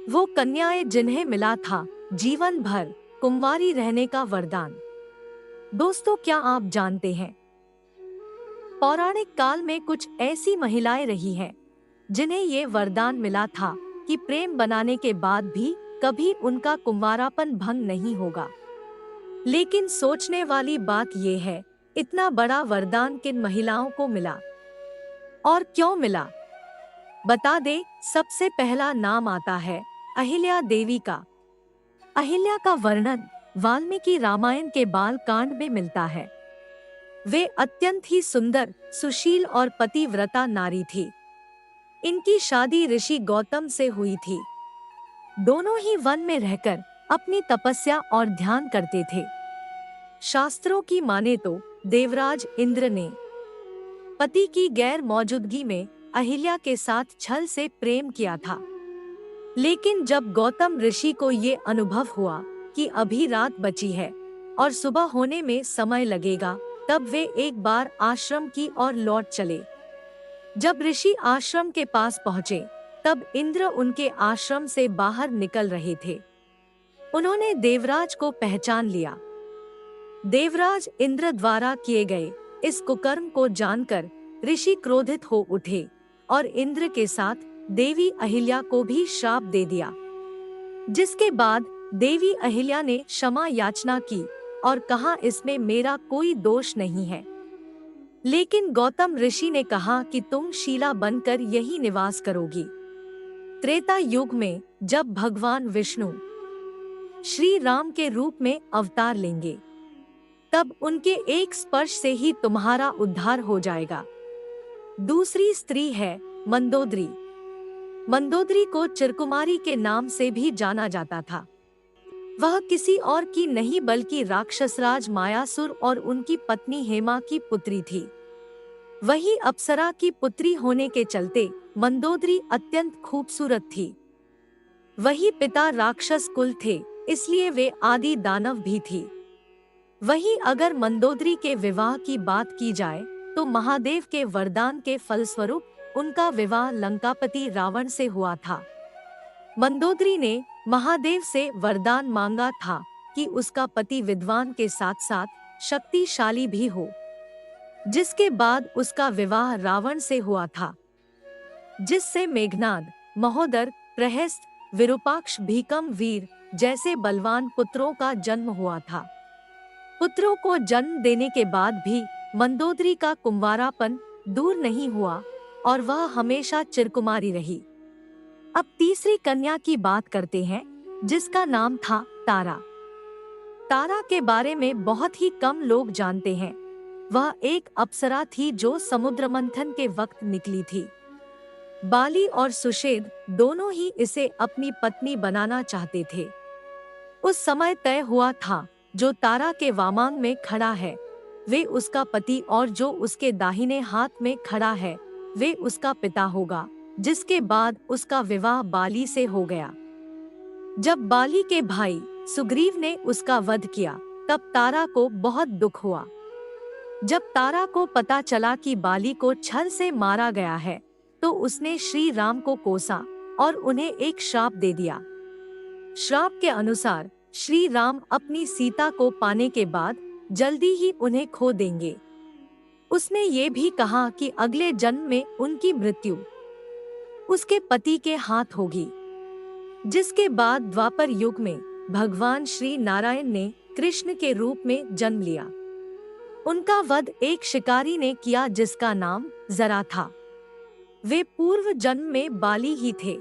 वो कन्याएं जिन्हें मिला था जीवन भर कुंवारी रहने का वरदान। दोस्तों, क्या आप जानते हैं, पौराणिक काल में कुछ ऐसी महिलाएं रही हैं जिन्हें ये वरदान मिला था कि प्रेम बनाने के बाद भी कभी उनका कुंवारापन भंग नहीं होगा। लेकिन सोचने वाली बात ये है, इतना बड़ा वरदान किन महिलाओं को मिला और क्यों मिला? बता दे। सबसे पहला नाम आता है अहिल्या देवी का। अहिल्या का वर्णन वाल्मीकि रामायण के बाल कांड में मिलता है। वे अत्यंत ही सुंदर, सुशील और पतिव्रता नारी थी। इनकी शादी ऋषि गौतम से हुई थी। दोनों ही वन में रहकर अपनी तपस्या और ध्यान करते थे। शास्त्रों की माने तो देवराज इंद्र ने पति की गैर मौजूदगी में अहिल्या के साथ छल से प्रेम किया था। लेकिन जब गौतम ऋषि को ये अनुभव हुआ कि अभी रात बची है और सुबह होने में समय लगेगा, तब वे एक बार आश्रम की ओर लौट चले। जब ऋषि आश्रम के पास पहुँचे, तब इंद्र उनके आश्रम से बाहर निकल रहे थे। उन्होंने देवराज को पहचान लिया। देवराज इंद्र द्वारा किए गए इस कुकर्म को जानकर ऋषि क्रोधित हो उठे और इंद्र के साथ देवी अहिल्या को भी श्राप दे दिया। जिसके बाद देवी अहिल्या ने क्षमा याचना की और कहा, इसमें मेरा कोई दोष नहीं है। लेकिन गौतम ऋषि ने कहा कि तुम शीला बनकर यही निवास करोगी। त्रेता युग में जब भगवान विष्णु श्री राम के रूप में अवतार लेंगे, तब उनके एक स्पर्श से ही तुम्हारा उद्धार हो जाएगा। दूसरी स्त्री है मंदोदरी। मंदोदरी को चिरकुमारी के नाम से भी जाना जाता था। वह किसी और की नहीं बल्कि राक्षसराज मायासुर और उनकी पत्नी हेमा की पुत्री थी। वही अप्सरा की पुत्री होने के चलते मंदोदरी अत्यंत खूबसूरत थी। वही पिता राक्षस कुल थे, इसलिए वे आदि दानव भी थी। वही अगर मंदोदरी के विवाह की बात की जाए तो महादेव के वरदान के फलस्वरूप उनका विवाह लंकापति रावण से हुआ था। मंदोदरी ने महादेव से वरदान मांगा था कि उसका पति विद्वान के साथ साथ शक्तिशाली भी हो, जिसके बाद उसका विवाह रावण से हुआ था, जिससे मेघनाद, महोदर, प्रहस्त, विरूपाक्ष, भीकम, वीर जैसे बलवान पुत्रों का जन्म हुआ था। पुत्रों को जन्म देने के बाद भी मंदोदरी का कुंवारापन दूर नहीं हुआ और वह हमेशा चिरकुमारी रही। अब तीसरी कन्या की बात करते हैं, जिसका नाम था तारा। तारा के बारे में बहुत ही कम लोग जानते हैं। वह एक अप्सरा थी जो समुद्र मंथन के वक्त निकली थी। बाली और सुषेद दोनों ही इसे अपनी पत्नी बनाना चाहते थे। उस समय तय हुआ था, जो तारा के वामांग में खड़ा है वे उसका पति और जो उसके दाहिने हाथ में खड़ा है वे उसका पिता होगा, जिसके बाद उसका विवाह बाली से हो गया। जब बाली के भाई सुग्रीव ने उसका वध किया, तब तारा को बहुत दुख हुआ। जब तारा को पता चला कि बाली को छल से मारा गया है, तो उसने श्री राम को कोसा और उन्हें एक श्राप दे दिया। श्राप के अनुसार श्री राम अपनी सीता को पाने के बाद जल्दी ही उन्हें खो देंगे। उसने ये भी कहा कि अगले जन्म में उनकी मृत्यु उसके पति के हाथ होगी। जिसके बाद द्वापर युग में भगवान श्री नारायण ने कृष्ण के रूप में जन्म लिया। उनका वध एक शिकारी ने किया जिसका नाम जरा था। वे पूर्व जन्म में बाली ही थे।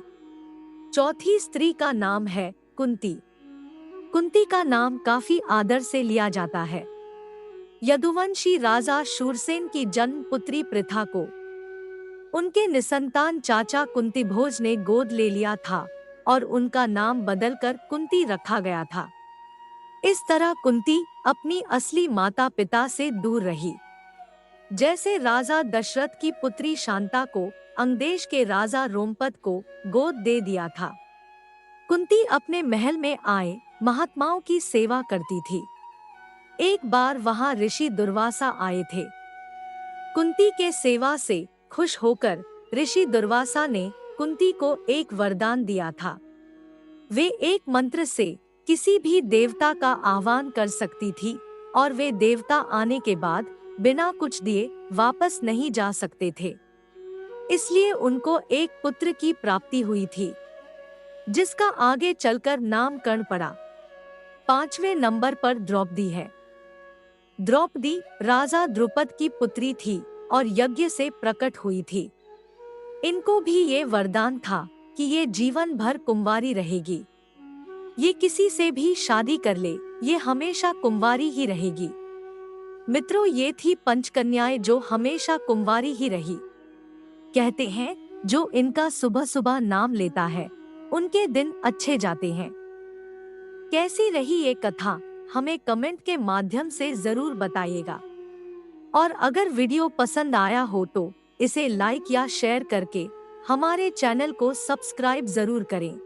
चौथी स्त्री का नाम है कुंती। कुंती का नाम काफी आदर से लिया जाता है। यदुवंशी राजा शूरसेन की जन्म पुत्री पृथा को उनके निसंतान चाचा कुंतीभोज ने गोद ले लिया था और उनका नाम बदलकर कुंती रखा गया था। इस तरह कुंती अपनी असली माता पिता से दूर रही। जैसे राजा दशरथ की पुत्री शांता को अंगदेश के राजा रोमपद को गोद दे दिया था। कुंती अपने महल में आए महात्माओं की सेवा करती थी। एक बार वहां ऋषि दुर्वासा आए थे। कुंती के सेवा से खुश होकर ऋषि दुर्वासा ने कुंती को एक वरदान दिया था। वे एक मंत्र से किसी भी देवता का आह्वान कर सकती थी और वे देवता आने के बाद बिना कुछ दिए वापस नहीं जा सकते थे। इसलिए उनको एक पुत्र की प्राप्ति हुई थी, जिसका आगे चलकर नामकरण पड़ा। 5वें नंबर पर द्रौपदी है। द्रौपदी राजा द्रुपद की पुत्री थी और यज्ञ से प्रकट हुई थी। इनको भी ये वरदान था कि ये जीवन भर कुंवारी रहेगी। ये किसी से भी शादी कर ले, ये हमेशा कुंवारी ही रहेगी। मित्रों, ये थी पंचकन्याएं जो हमेशा कुंवारी ही रही। कहते हैं जो इनका सुबह सुबह नाम लेता है उनके दिन अच्छे जाते हैं। कैसी रही ये कथा, हमें कमेंट के माध्यम से जरूर बताइएगा। और अगर वीडियो पसंद आया हो तो इसे लाइक या शेयर करके हमारे चैनल को सब्सक्राइब जरूर करें।